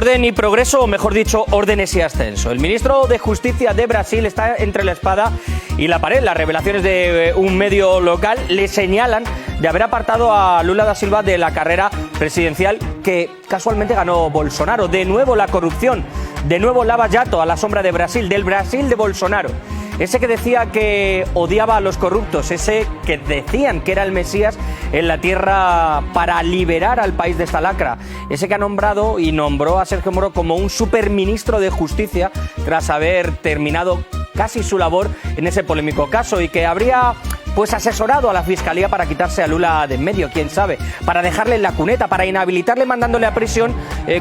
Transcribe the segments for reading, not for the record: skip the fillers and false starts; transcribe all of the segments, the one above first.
Orden y progreso, o mejor dicho, órdenes y ascenso. El ministro de Justicia de Brasil está entre la espada y la pared. Las revelaciones de un medio local le señalan de haber apartado a Lula da Silva de la carrera presidencial que casualmente ganó Bolsonaro. De nuevo la corrupción, de nuevo Lava Jato a la sombra de Brasil, del Brasil de Bolsonaro. Ese que decía que odiaba a los corruptos, ese que decían que era el Mesías en la tierra para liberar al país de esta lacra, ese que ha nombrado y nombró a Sergio Moro como un superministro de Justicia tras haber terminado casi su labor en ese polémico caso y que habría asesorado a la Fiscalía para quitarse a Lula de en medio, quién sabe, para dejarle en la cuneta, para inhabilitarle mandándole a prisión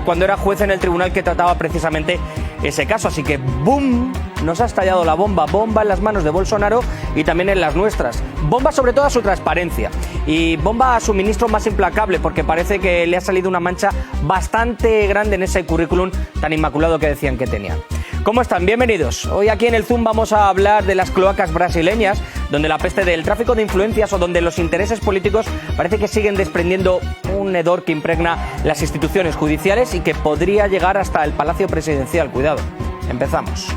cuando era juez en el tribunal que trataba precisamente ese caso. Así que ¡boom! Nos ha estallado la bomba, bomba en las manos de Bolsonaro y también en las nuestras. Bomba sobre todo a su transparencia y bomba a su ministro más implacable, porque parece que le ha salido una mancha bastante grande en ese currículum tan inmaculado que decían que tenía. ¿Cómo están? Bienvenidos. Hoy aquí en el Zoom vamos a hablar de las cloacas brasileñas, donde la peste del tráfico de influencias o donde los intereses políticos parece que siguen desprendiendo un hedor que impregna las instituciones judiciales y que podría llegar hasta el Palacio Presidencial. Cuidado. Empezamos.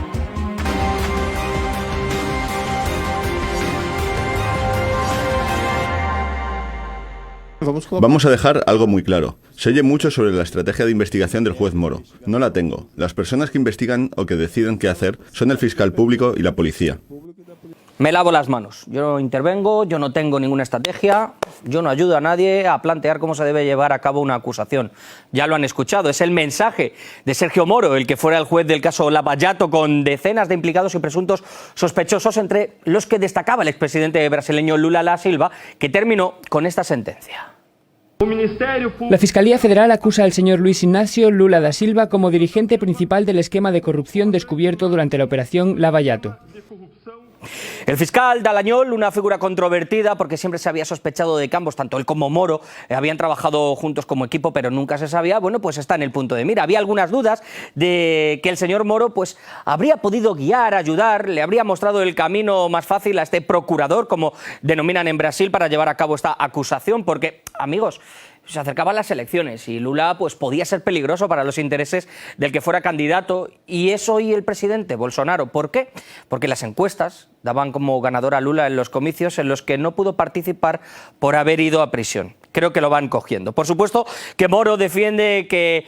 Vamos a dejar algo muy claro. Se oye mucho sobre la estrategia de investigación del juez Moro. No la tengo. Las personas que investigan o que deciden qué hacer son el fiscal público y la policía. Me lavo las manos. Yo no intervengo, yo no tengo ninguna estrategia, yo no ayudo a nadie a plantear cómo se debe llevar a cabo una acusación. Ya lo han escuchado, es el mensaje de Sergio Moro, el que fuera el juez del caso Lava Jato, con decenas de implicados y presuntos sospechosos, entre los que destacaba el expresidente brasileño Lula da Silva, que terminó con esta sentencia. La Fiscalía Federal acusa al señor Luis Ignacio Lula da Silva como dirigente principal del esquema de corrupción descubierto durante la operación Lava Jato. El fiscal Dallagnol, una figura controvertida porque siempre se había sospechado de que ambos, tanto él como Moro, habían trabajado juntos como equipo, pero nunca se sabía, está en el punto de mira. Había algunas dudas de que el señor Moro habría podido guiar, ayudar, le habría mostrado el camino más fácil a este procurador, como denominan en Brasil, para llevar a cabo esta acusación, porque, amigos, se acercaban las elecciones y Lula podía ser peligroso para los intereses del que fuera candidato, y eso y el presidente Bolsonaro. ¿Por qué? Porque las encuestas daban como ganador a Lula en los comicios en los que no pudo participar por haber ido a prisión. Creo que lo van cogiendo. Por supuesto que Moro defiende que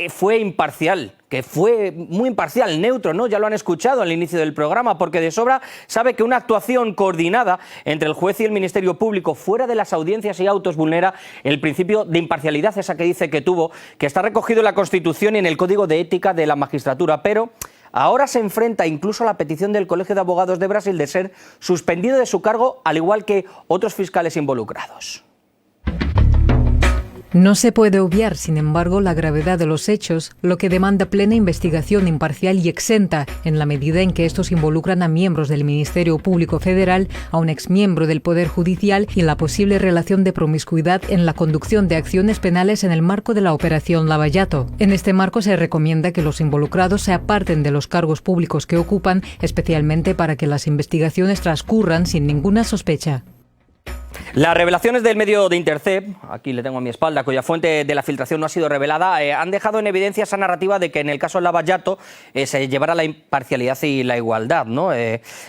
fue imparcial, que fue muy imparcial, neutro, ¿no? Ya lo han escuchado al inicio del programa, porque de sobra sabe que una actuación coordinada entre el juez y el Ministerio Público fuera de las audiencias y autos vulnera el principio de imparcialidad, esa que dice que tuvo, que está recogido en la Constitución y en el Código de Ética de la Magistratura, pero ahora se enfrenta incluso a la petición del Colegio de Abogados de Brasil de ser suspendido de su cargo, al igual que otros fiscales involucrados. No se puede obviar, sin embargo, la gravedad de los hechos, lo que demanda plena investigación imparcial y exenta, en la medida en que estos involucran a miembros del Ministerio Público Federal, a un exmiembro del Poder Judicial y la posible relación de promiscuidad en la conducción de acciones penales en el marco de la Operación Lava Jato. En este marco se recomienda que los involucrados se aparten de los cargos públicos que ocupan, especialmente para que las investigaciones transcurran sin ninguna sospecha. Las revelaciones del medio de Intercept, aquí le tengo a mi espalda, cuya fuente de la filtración no ha sido revelada, han dejado en evidencia esa narrativa de que en el caso Lava Jato se llevara la imparcialidad y la igualdad, ¿no?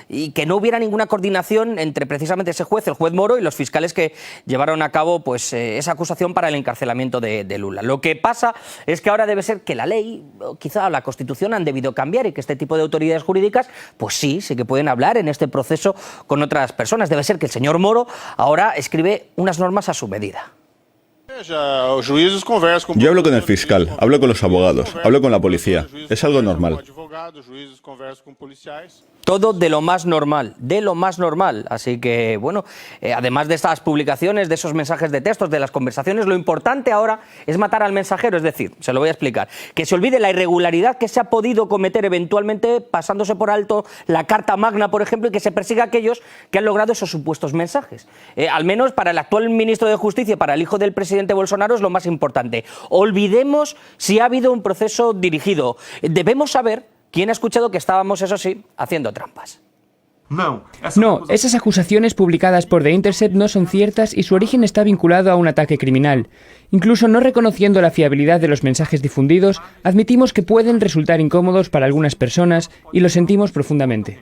Y que no hubiera ninguna coordinación entre precisamente ese juez, el juez Moro, y los fiscales que llevaron a cabo esa acusación para el encarcelamiento de Lula. Lo que pasa es que ahora debe ser que la ley, o quizá la Constitución, han debido cambiar y que este tipo de autoridades jurídicas, sí que pueden hablar en este proceso con otras personas. Debe ser que el señor Moro ahora escribe unas normas a su medida. Yo hablo con el fiscal, hablo con los abogados, hablo con la policía. Es algo normal. Todo de lo más normal, de lo más normal. Así que, además de estas publicaciones, de esos mensajes de textos, de las conversaciones, lo importante ahora es matar al mensajero. Es decir, se lo voy a explicar, que se olvide la irregularidad que se ha podido cometer eventualmente pasándose por alto la Carta Magna, por ejemplo, y que se persiga a aquellos que han logrado esos supuestos mensajes. Al menos para el actual ministro de Justicia y para el hijo del presidente Bolsonaro es lo más importante. Olvidemos si ha habido un proceso dirigido. Debemos saber quién ha escuchado que estábamos, eso sí, haciendo trampas. No, esas acusaciones publicadas por The Intercept no son ciertas y su origen está vinculado a un ataque criminal. Incluso no reconociendo la fiabilidad de los mensajes difundidos, admitimos que pueden resultar incómodos para algunas personas y lo sentimos profundamente.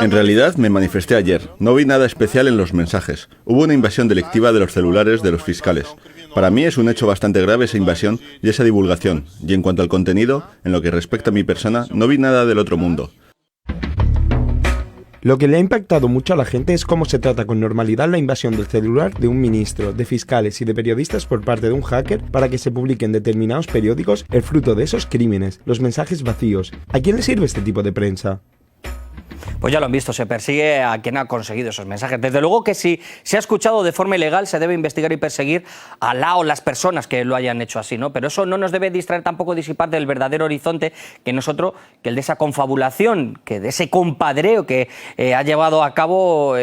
En realidad me manifesté ayer. No vi nada especial en los mensajes. Hubo una invasión delictiva de los celulares de los fiscales. Para mí es un hecho bastante grave esa invasión y esa divulgación. Y en cuanto al contenido, en lo que respecta a mi persona, no vi nada del otro mundo. Lo que le ha impactado mucho a la gente es cómo se trata con normalidad la invasión del celular de un ministro, de fiscales y de periodistas por parte de un hacker para que se publiquen en determinados periódicos el fruto de esos crímenes, los mensajes vacíos. ¿A quién le sirve este tipo de prensa? Pues ya lo han visto, se persigue a quien ha conseguido esos mensajes. Desde luego que si se ha escuchado de forma ilegal se debe investigar y perseguir a la o las personas que lo hayan hecho así, ¿no? Pero eso no nos debe distraer tampoco, disipar del verdadero horizonte que nosotros, que el de esa confabulación, que de ese compadreo que ha llevado a cabo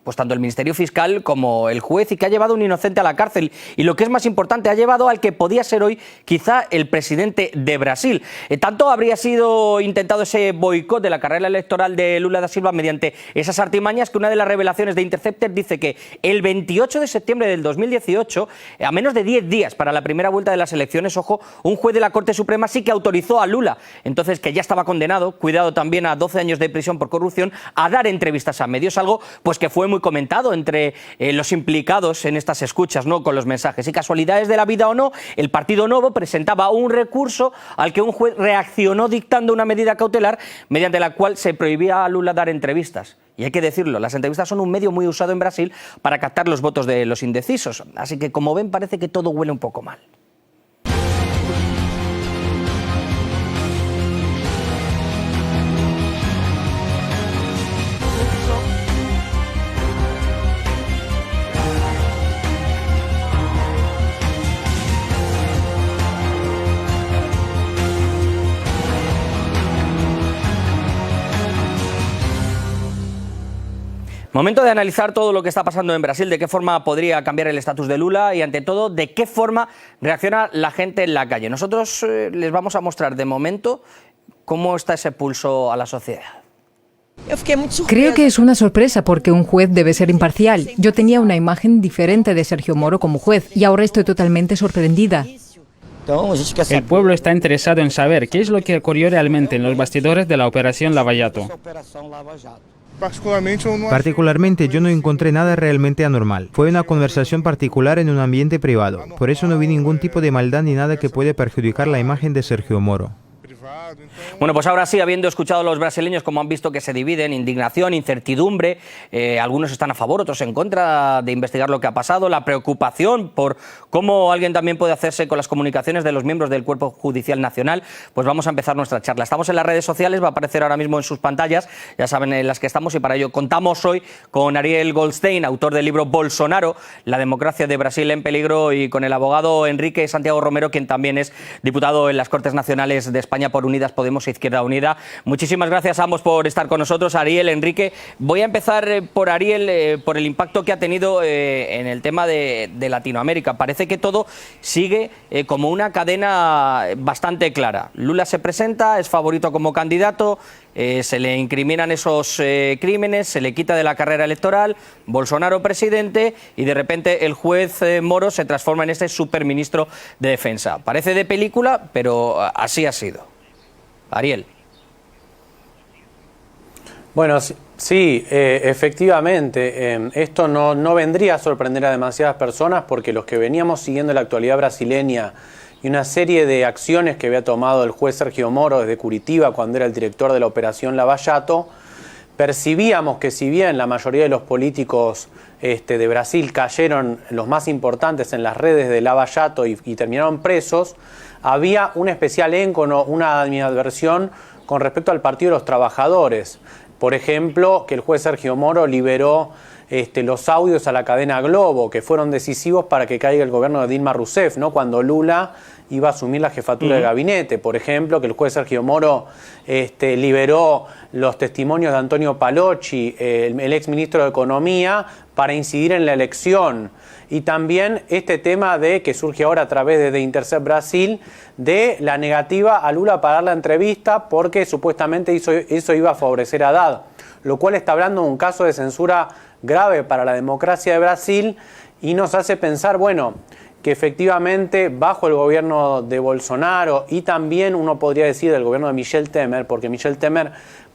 pues tanto el Ministerio Fiscal como el juez y que ha llevado a un inocente a la cárcel. Y lo que es más importante, ha llevado al que podía ser hoy quizá el presidente de Brasil. Tanto habría sido intentado ese boicot de la carrera electoral de Lula da Silva mediante esas artimañas que una de las revelaciones de Interceptor dice que el 28 de septiembre del 2018, a menos de 10 días para la primera vuelta de las elecciones, ojo, un juez de la Corte Suprema sí que autorizó a Lula, entonces que ya estaba condenado, cuidado también a 12 años de prisión por corrupción, a dar entrevistas a medios, algo pues que fue muy comentado entre los implicados en estas escuchas, ¿no?, con los mensajes. Y casualidades de la vida o no, el Partido Novo presentaba un recurso al que un juez reaccionó dictando una medida cautelar mediante la cual se prohibía a Lula dar entrevistas. Y hay que decirlo, las entrevistas son un medio muy usado en Brasil para captar los votos de los indecisos. Así que, como ven, parece que todo huele un poco mal. Momento de analizar todo lo que está pasando en Brasil, de qué forma podría cambiar el estatus de Lula y, ante todo, de qué forma reacciona la gente en la calle. Nosotros les vamos a mostrar de momento cómo está ese pulso a la sociedad. Creo que es una sorpresa porque un juez debe ser imparcial. Yo tenía una imagen diferente de Sergio Moro como juez y ahora estoy totalmente sorprendida. El pueblo está interesado en saber qué es lo que ocurrió realmente en los bastidores de la Operación Lava Jato. Particularmente yo no encontré nada realmente anormal. Fue una conversación particular en un ambiente privado. Por eso no vi ningún tipo de maldad ni nada que puede perjudicar la imagen de Sergio Moro. Bueno, pues ahora sí, habiendo escuchado a los brasileños, como han visto que se dividen, indignación, incertidumbre, algunos están a favor, otros en contra de investigar lo que ha pasado, la preocupación por cómo alguien también puede hacerse con las comunicaciones de los miembros del Cuerpo Judicial Nacional, pues vamos a empezar nuestra charla. Estamos en las redes sociales, va a aparecer ahora mismo en sus pantallas, ya saben en las que estamos, y para ello contamos hoy con Ariel Goldstein, autor del libro Bolsonaro, la democracia de Brasil en peligro, y con el abogado Enrique Santiago Romero, quien también es diputado en las Cortes Nacionales de España por Unidas Podemos e Izquierda Unida. Muchísimas gracias a ambos por estar con nosotros. Ariel, Enrique, voy a empezar por Ariel, por el impacto que ha tenido en el tema de Latinoamérica. Parece que todo sigue como una cadena bastante clara. Lula se presenta, es favorito como candidato, se le incriminan esos crímenes, se le quita de la carrera electoral, Bolsonaro presidente, y de repente el juez Moro se transforma en este superministro de Defensa. Parece de película, pero así ha sido. Ariel. Bueno, sí, efectivamente, esto no vendría a sorprender a demasiadas personas, porque los que veníamos siguiendo la actualidad brasileña y una serie de acciones que había tomado el juez Sergio Moro desde Curitiba cuando era el director de la Operación Lava Jato, percibíamos que si bien la mayoría de los políticos de Brasil cayeron, los más importantes, en las redes de Lava Jato y terminaron presos, había un especial éncono, una animadversión con respecto al Partido de los Trabajadores. Por ejemplo, que el juez Sergio Moro liberó los audios a la cadena Globo, que fueron decisivos para que caiga el gobierno de Dilma Rousseff, ¿no?, cuando Lula iba a asumir la jefatura de gabinete. Por ejemplo, que el juez Sergio Moro liberó los testimonios de Antonio Palocci, el exministro de Economía, para incidir en la elección. Y también este tema de que surge ahora a través de The Intercept Brasil, de la negativa a Lula para dar la entrevista porque supuestamente eso iba a favorecer a Haddad, lo cual está hablando de un caso de censura grave para la democracia de Brasil y nos hace pensar, bueno, que efectivamente bajo el gobierno de Bolsonaro y también uno podría decir del gobierno de Michel Temer, porque Michel Temer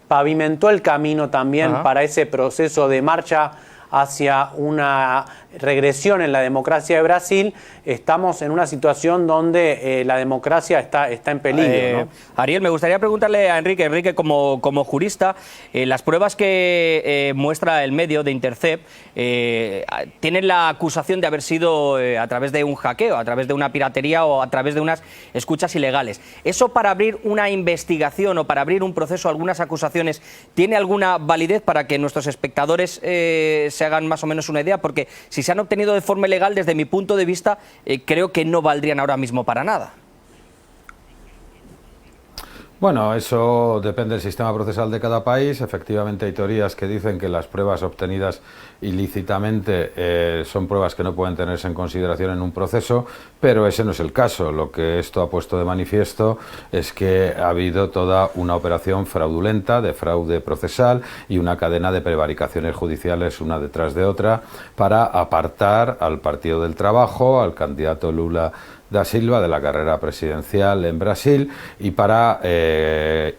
pavimentó el camino también para ese proceso de marcha hacia una regresión en la democracia de Brasil, estamos en una situación donde la democracia está en peligro, ¿no? Ariel, me gustaría preguntarle a Enrique, como jurista, las pruebas que muestra el medio de Intercept tienen la acusación de haber sido a través de un hackeo, a través de una piratería o a través de unas escuchas ilegales. ¿Eso para abrir una investigación o para abrir un proceso, algunas acusaciones, tiene alguna validez para que nuestros espectadores se hagan más o menos una idea? Porque si se han obtenido de forma ilegal, desde mi punto de vista, creo que no valdrían ahora mismo para nada. Bueno, eso depende del sistema procesal de cada país. Efectivamente hay teorías que dicen que las pruebas obtenidas ilícitamente son pruebas que no pueden tenerse en consideración en un proceso, pero ese no es el caso. Lo que esto ha puesto de manifiesto es que ha habido toda una operación fraudulenta, de fraude procesal y una cadena de prevaricaciones judiciales una detrás de otra para apartar al Partido del Trabajo, al candidato Lula da Silva de la carrera presidencial en Brasil y para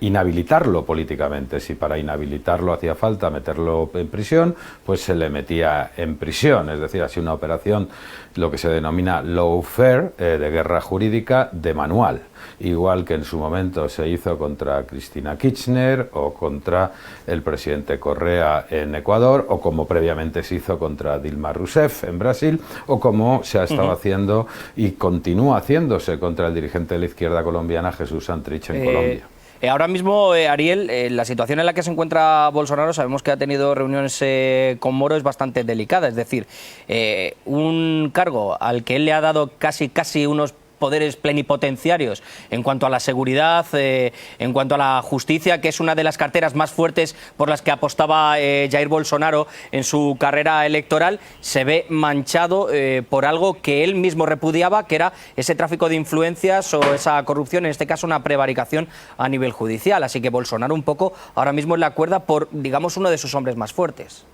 inhabilitarlo políticamente. Si para inhabilitarlo hacía falta meterlo en prisión, pues se le metía en prisión. Es decir, así una operación, lo que se denomina lawfare, de guerra jurídica de manual. Igual que en su momento se hizo contra Cristina Kirchner o contra el presidente Correa en Ecuador, o como previamente se hizo contra Dilma Rousseff en Brasil, o como se ha estado haciendo y continúa haciéndose contra el dirigente de la izquierda colombiana Jesús Santrich en Colombia. Ahora mismo, Ariel, la situación en la que se encuentra Bolsonaro, sabemos que ha tenido reuniones con Moro, es bastante delicada. Es decir, un cargo al que él le ha dado casi unos poderes plenipotenciarios en cuanto a la seguridad, en cuanto a la justicia, que es una de las carteras más fuertes por las que apostaba Jair Bolsonaro en su carrera electoral, se ve manchado por algo que él mismo repudiaba, que era ese tráfico de influencias o esa corrupción, en este caso una prevaricación a nivel judicial. Así que Bolsonaro un poco ahora mismo en la cuerda por, digamos, uno de sus hombres más fuertes.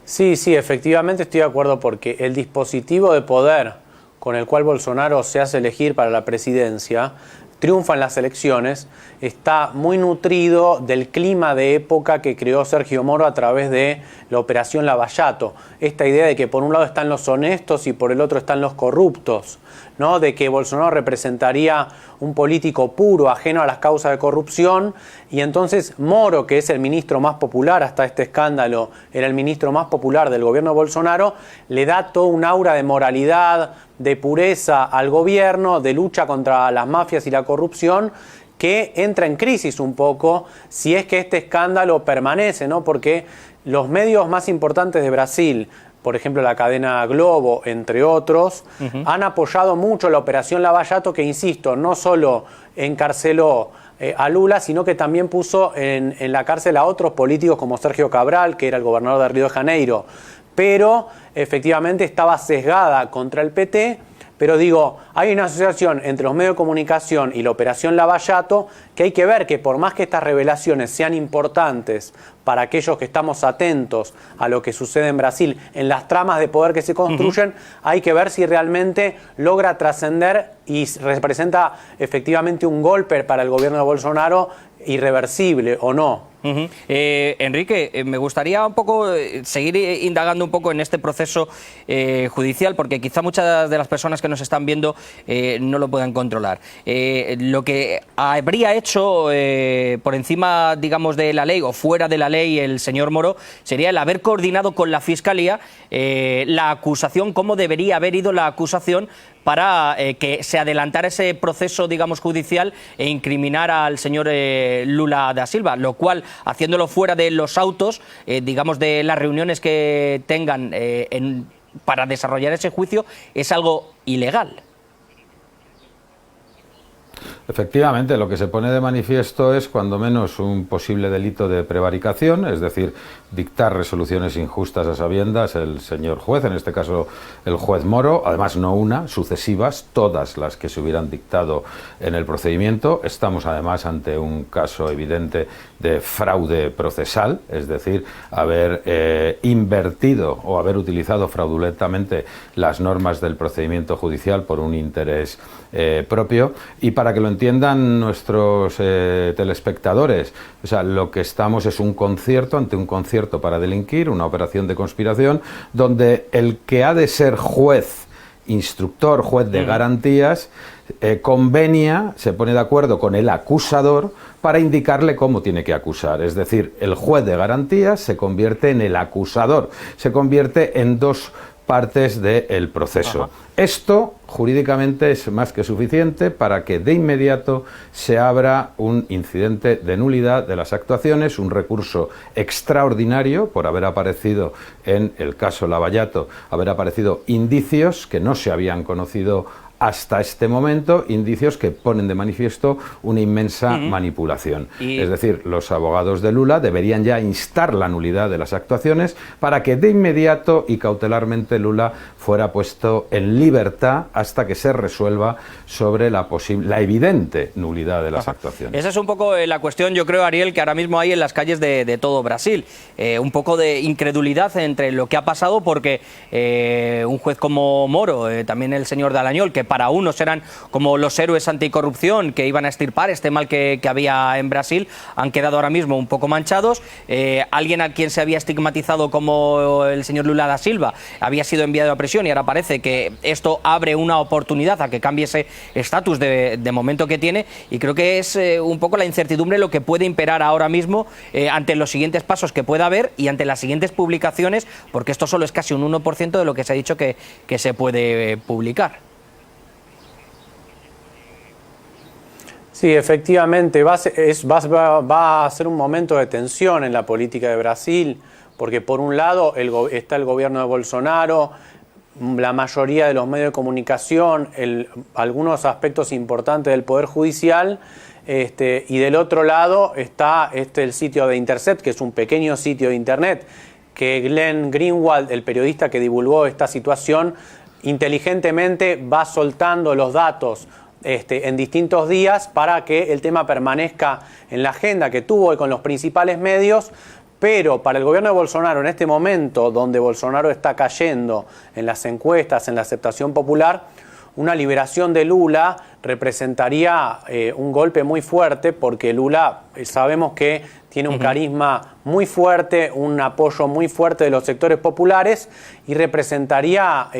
Sí, efectivamente estoy de acuerdo, porque el dispositivo de poder con el cual Bolsonaro se hace elegir para la presidencia, triunfa en las elecciones, está muy nutrido del clima de época que creó Sergio Moro a través de la Operación Lavallato. Esta idea de que por un lado están los honestos y por el otro están los corruptos, ¿no? De que Bolsonaro representaría un político puro, ajeno a las causas de corrupción, y entonces Moro, que es el ministro más popular hasta este escándalo, era el ministro más popular del gobierno de Bolsonaro, le da todo un aura de moralidad, de pureza al gobierno, de lucha contra las mafias y la corrupción, que entra en crisis un poco si es que este escándalo permanece, ¿no? Porque los medios más importantes de Brasil, por ejemplo la cadena Globo, entre otros, han apoyado mucho la Operación Lavallato, que, insisto, no solo encarceló a Lula, sino que también puso en la cárcel a otros políticos como Sergio Cabral, que era el gobernador de Río de Janeiro, pero efectivamente estaba sesgada contra el PT. Pero digo, hay una asociación entre los medios de comunicación y la Operación Lavallato que hay que ver, que por más que estas revelaciones sean importantes para aquellos que estamos atentos a lo que sucede en Brasil, en las tramas de poder que se construyen, hay que ver si realmente logra trascender y representa efectivamente un golpe para el gobierno de Bolsonaro irreversible o no. Enrique, me gustaría un poco seguir indagando un poco en este proceso judicial, porque quizá muchas de las personas que nos están viendo no lo puedan controlar. Lo que habría hecho por encima, digamos, de la ley o fuera de la ley el señor Moro sería el haber coordinado con la Fiscalía la acusación, cómo debería haber ido la acusación para que se adelantara ese proceso, digamos, judicial e incriminar al señor Lula da Silva, lo cual, haciéndolo fuera de los autos, digamos, de las reuniones que tengan para desarrollar ese juicio es algo ilegal. Efectivamente, lo que se pone de manifiesto es cuando menos un posible delito de prevaricación, es decir, dictar resoluciones injustas a sabiendas el señor juez, en este caso el juez Moro, además no una, sucesivas, todas las que se hubieran dictado en el procedimiento. Estamos además ante un caso evidente de fraude procesal, es decir, haber invertido o haber utilizado fraudulentamente las normas del procedimiento judicial por un interés propio. Y para que lo entiendan nuestros telespectadores, o sea, lo que estamos es un concierto ante un concierto para delinquir, una operación de conspiración, donde el que ha de ser juez, instructor, juez de garantías, convenia, se pone de acuerdo con el acusador para indicarle cómo tiene que acusar. Es decir, el juez de garantías se convierte en el acusador, se convierte en dos partes del proceso. Ajá. Esto jurídicamente es más que suficiente para que de inmediato se abra un incidente de nulidad de las actuaciones, un recurso extraordinario por haber aparecido en el caso Lavallato, haber aparecido indicios que no se habían conocido hasta este momento, indicios que ponen de manifiesto una inmensa manipulación. Es decir, los abogados de Lula deberían ya instar la nulidad de las actuaciones para que de inmediato y cautelarmente Lula fuera puesto en libertad hasta que se resuelva sobre la evidente nulidad de las actuaciones. Esa es un poco la cuestión, yo creo, Ariel, que ahora mismo hay en las calles de todo Brasil. Un poco de incredulidad entre lo que ha pasado, porque un juez como Moro, también el señor Dallagnol, que para unos eran como los héroes anticorrupción que iban a extirpar este mal que había en Brasil, han quedado ahora mismo un poco manchados. Alguien a quien se había estigmatizado como el señor Lula da Silva había sido enviado a prisión y ahora parece que esto abre una oportunidad a que cambie ese estatus de momento que tiene, y creo que es un poco la incertidumbre lo que puede imperar ahora mismo ante los siguientes pasos que pueda haber y ante las siguientes publicaciones, porque esto solo es casi un 1% de lo que se ha dicho que se puede publicar. Sí, efectivamente, va a ser un momento de tensión en la política de Brasil, porque por un lado está el gobierno de Bolsonaro, la mayoría de los medios de comunicación, algunos aspectos importantes del Poder Judicial, y del otro lado está el sitio de Intercept, que es un pequeño sitio de Internet, que Glenn Greenwald, el periodista que divulgó esta situación, inteligentemente va soltando los datos en distintos días para que el tema permanezca en la agenda que tuvo y con los principales medios. Pero para el gobierno de Bolsonaro, en este momento donde Bolsonaro está cayendo en las encuestas, en la aceptación popular, una liberación de Lula representaría un golpe muy fuerte, porque Lula sabemos que tiene un carisma muy fuerte, un apoyo muy fuerte de los sectores populares, y representaría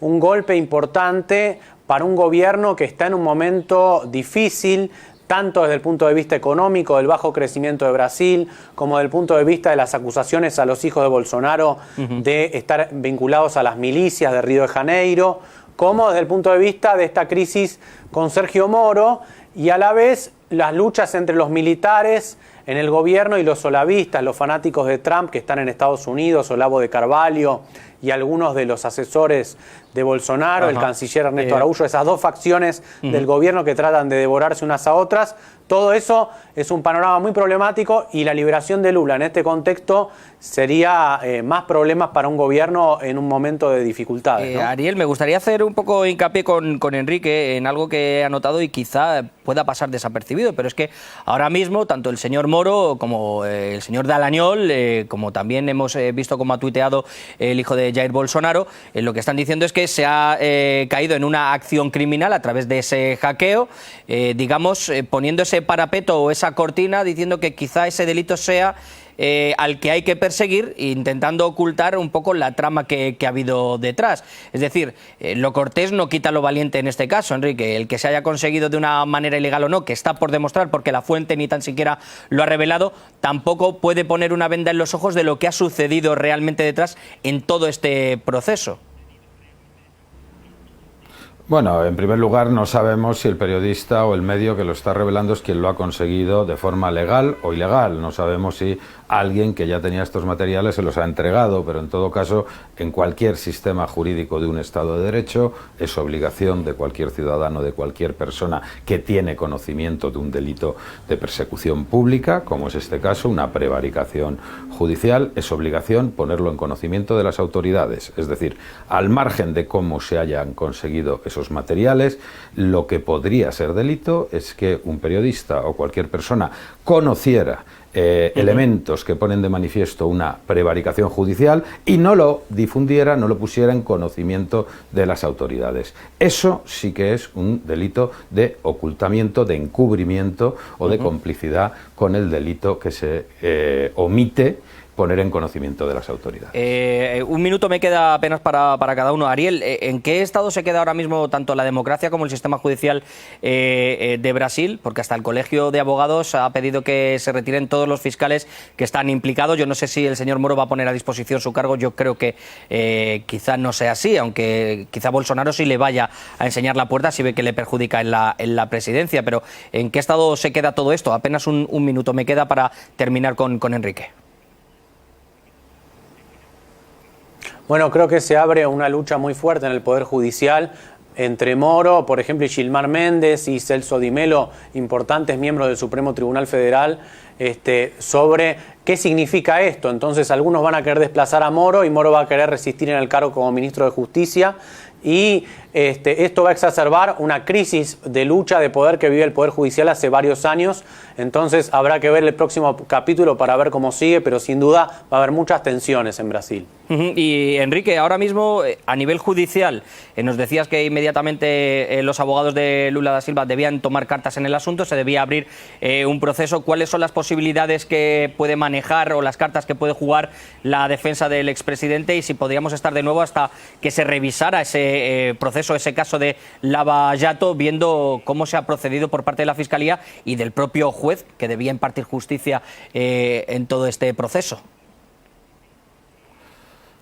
un golpe importante para un gobierno que está en un momento difícil, tanto desde el punto de vista económico, del bajo crecimiento de Brasil, como desde el punto de vista de las acusaciones a los hijos de Bolsonaro de estar vinculados a las milicias de Río de Janeiro, como desde el punto de vista de esta crisis con Sergio Moro, y a la vez las luchas entre los militares en el gobierno y los olavistas, los fanáticos de Trump que están en Estados Unidos, Olavo de Carvalho y algunos de los asesores de Bolsonaro, el canciller Ernesto Araújo, esas dos facciones del gobierno que tratan de devorarse unas a otras. Todo eso es un panorama muy problemático, y la liberación de Lula en este contexto sería más problemas para un gobierno en un momento de dificultades, ¿no? Ariel, me gustaría hacer un poco hincapié con Enrique en algo que he anotado y quizá pueda pasar desapercibido, pero es que ahora mismo tanto el señor Moro como el señor Dallagnol, como también hemos visto como ha tuiteado el hijo de Jair Bolsonaro, lo que están diciendo es que se ha caído en una acción criminal a través de ese hackeo, digamos, poniendo ese parapeto o esa cortina, diciendo que quizá ese delito sea al que hay que perseguir, intentando ocultar un poco la trama que ha habido detrás. Es decir, lo cortés no quita lo valiente en este caso, Enrique. El que se haya conseguido de una manera ilegal o no, que está por demostrar porque la fuente ni tan siquiera lo ha revelado, tampoco puede poner una venda en los ojos de lo que ha sucedido realmente detrás en todo este proceso. Bueno, en primer lugar, no sabemos si el periodista o el medio que lo está revelando es quien lo ha conseguido de forma legal o ilegal. No sabemos si alguien que ya tenía estos materiales se los ha entregado, pero en todo caso, en cualquier sistema jurídico de un Estado de Derecho, es obligación de cualquier ciudadano, de cualquier persona que tiene conocimiento de un delito de persecución pública, como es este caso, una prevaricación judicial, es obligación ponerlo en conocimiento de las autoridades. Es decir, al margen de cómo se hayan conseguido esos materiales, lo que podría ser delito es que un periodista o cualquier persona conociera elementos que ponen de manifiesto una prevaricación judicial y no lo difundiera, no lo pusiera en conocimiento de las autoridades. Eso sí que es un delito de ocultamiento, de encubrimiento o de complicidad con el delito que se omite poner en conocimiento de las autoridades. Un minuto me queda apenas para cada uno. Ariel, ¿en qué estado se queda ahora mismo tanto la democracia como el sistema judicial de Brasil? Porque hasta el Colegio de Abogados ha pedido que se retiren todos los fiscales que están implicados. Yo no sé si el señor Moro va a poner a disposición su cargo. Yo creo que quizá no sea así, aunque quizá Bolsonaro sí le vaya a enseñar la puerta si ve que le perjudica en la presidencia. Pero ¿en qué estado se queda todo esto? Apenas un minuto me queda para terminar con Enrique. Bueno, creo que se abre una lucha muy fuerte en el Poder Judicial entre Moro, por ejemplo, y Gilmar Méndez y Celso Di Mello, importantes miembros del Supremo Tribunal Federal, sobre qué significa esto. Entonces, algunos van a querer desplazar a Moro y Moro va a querer resistir en el cargo como ministro de Justicia. Y esto va a exacerbar una crisis de lucha de poder que vive el Poder Judicial hace varios años. Entonces habrá que ver el próximo capítulo para ver cómo sigue, pero sin duda va a haber muchas tensiones en Brasil. Y Enrique, ahora mismo a nivel judicial, nos decías que inmediatamente los abogados de Lula da Silva debían tomar cartas en el asunto, se debía abrir un proceso. ¿Cuáles son las posibilidades que puede manejar o las cartas que puede jugar la defensa del expresidente, y si podríamos estar de nuevo hasta que se revisara ese proceso, ese caso de Lava Jato, viendo cómo se ha procedido por parte de la Fiscalía y del propio juez que debía impartir justicia en todo este proceso?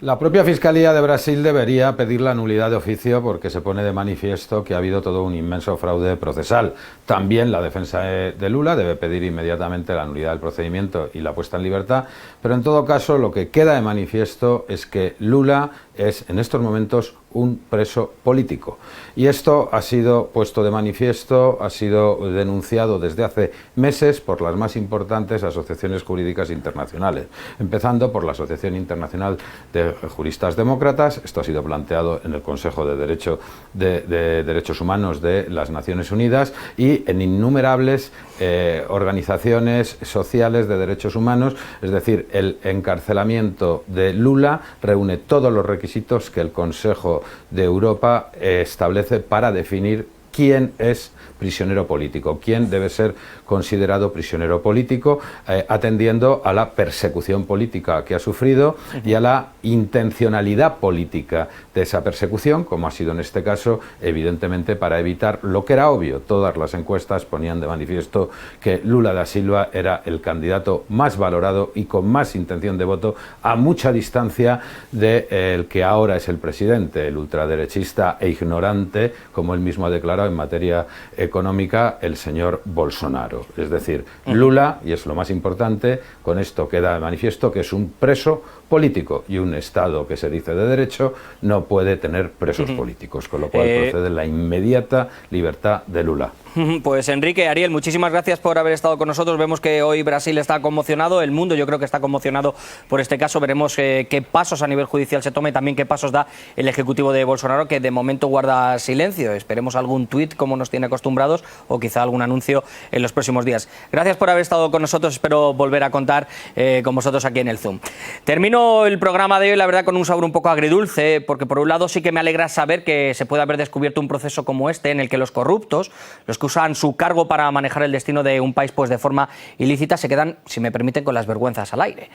La propia Fiscalía de Brasil debería pedir la nulidad de oficio porque se pone de manifiesto que ha habido todo un inmenso fraude procesal. También la defensa de Lula debe pedir inmediatamente la nulidad del procedimiento y la puesta en libertad, pero en todo caso lo que queda de manifiesto es que Lula es en estos momentos un preso político. Y esto ha sido puesto de manifiesto, ha sido denunciado desde hace meses por las más importantes asociaciones jurídicas internacionales, empezando por la Asociación Internacional de Juristas Demócratas. Esto ha sido planteado en el Consejo de Derechos Humanos de las Naciones Unidas y en innumerables organizaciones sociales de derechos humanos. Es decir, el encarcelamiento de Lula reúne todos los requisitos que el Consejo de Europa establece para definir quién es prisionero político, quién debe ser considerado prisionero político, atendiendo a la persecución política que ha sufrido y a la intencionalidad política de esa persecución, como ha sido en este caso, evidentemente para evitar lo que era obvio. Todas las encuestas ponían de manifiesto que Lula da Silva era el candidato más valorado y con más intención de voto, a mucha distancia del que ahora es el presidente, el ultraderechista e ignorante, como él mismo ha declarado en materia económica, el señor Bolsonaro. Es decir, Lula, y es lo más importante, con esto queda de manifiesto que es un preso político, y un Estado que se dice de derecho no puede tener presos políticos, con lo cual procede la inmediata libertad de Lula. Pues Enrique, Ariel, muchísimas gracias por haber estado con nosotros. Vemos que hoy Brasil está conmocionado, el mundo yo creo que está conmocionado por este caso. Veremos qué pasos a nivel judicial se toma y también qué pasos da el Ejecutivo de Bolsonaro, que de momento guarda silencio. Esperemos algún tuit como nos tiene acostumbrados o quizá algún anuncio en los próximos días. Gracias por haber estado con nosotros, espero volver a contar con vosotros aquí en el Zoom. Termino el programa de hoy, la verdad, con un sabor un poco agridulce, porque por un lado sí que me alegra saber que se puede haber descubierto un proceso como este en el que los corruptos, los que usan su cargo para manejar el destino de un país pues de forma ilícita, se quedan, si me permiten, con las vergüenzas al aire.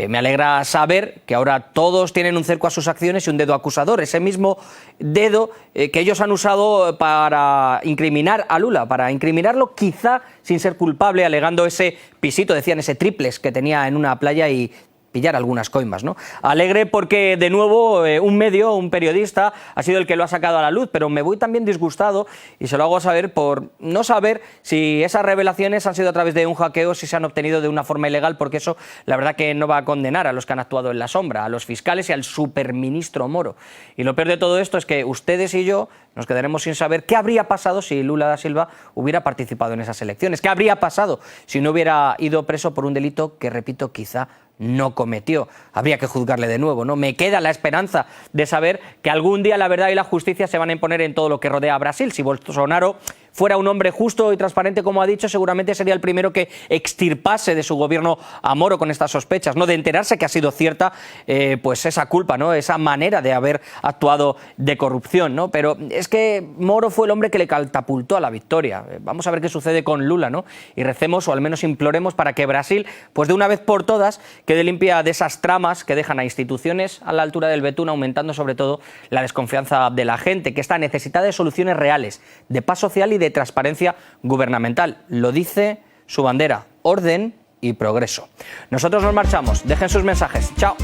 Me alegra saber que ahora todos tienen un cerco a sus acciones y un dedo acusador, ese mismo dedo que ellos han usado para incriminar a Lula, para incriminarlo quizá sin ser culpable, alegando ese pisito, decían, ese triplex que tenía en una playa y pillar algunas coimas, ¿no? Alegre porque, de nuevo, un medio, un periodista, ha sido el que lo ha sacado a la luz, pero me voy también disgustado, y se lo hago saber, por no saber si esas revelaciones han sido a través de un hackeo, si se han obtenido de una forma ilegal, porque eso, la verdad, que no va a condenar a los que han actuado en la sombra, a los fiscales y al superministro Moro. Y lo peor de todo esto es que ustedes y yo nos quedaremos sin saber qué habría pasado si Lula da Silva hubiera participado en esas elecciones, qué habría pasado si no hubiera ido preso por un delito que, repito, quizá no cometió. Habría que juzgarle de nuevo, ¿no? Me queda la esperanza de saber que algún día la verdad y la justicia se van a imponer en todo lo que rodea a Brasil. Si Bolsonaro fuera un hombre justo y transparente, como ha dicho, seguramente sería el primero que extirpase de su gobierno a Moro con estas sospechas, ¿no? De enterarse que ha sido cierta pues esa culpa, ¿no? Esa manera de haber actuado de corrupción, ¿no? Pero es que Moro fue el hombre que le catapultó a la victoria. Vamos a ver qué sucede con Lula, ¿no? Y recemos, o al menos imploremos, para que Brasil, pues de una vez por todas, quede limpia de esas tramas que dejan a instituciones a la altura del betún, aumentando sobre todo la desconfianza de la gente, que está necesitada de soluciones reales, de paz social y de transparencia gubernamental. Lo dice su bandera: orden y progreso. Nosotros nos marchamos. Dejen sus mensajes. Chao.